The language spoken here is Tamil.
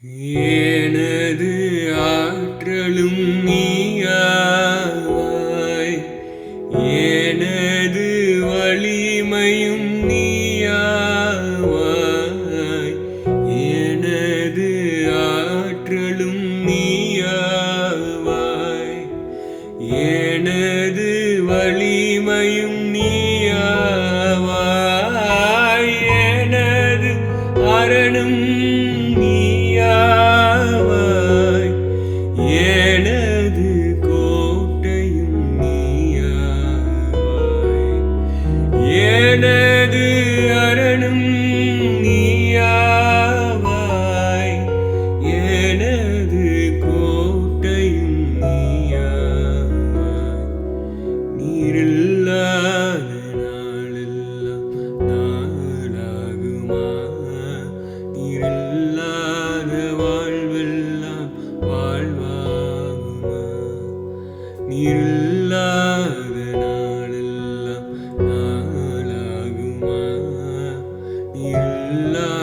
எனது ஆற்றலும் நீயாவாய், எனது வலிமையும் நீயாவாய். எனது ஆற்றலும் நீயாவாய், எனது வலிமையும் நீயாவாய். எனது அரணும் நீயாவாய், எனது கோட்டையும் நீயாவாய். எனது அரணும் நீயாவாய், எனது கோட்டையும் நீயாவாய். நீரில்லாத நாளெல்லாம் நாளாகுமா? நீரில்லாத வாழ்வெல்லாம் வாழ்வாகுமா? நீரில்லாத நாளெல்லாம் நாளாகுமா? நீரில்லாத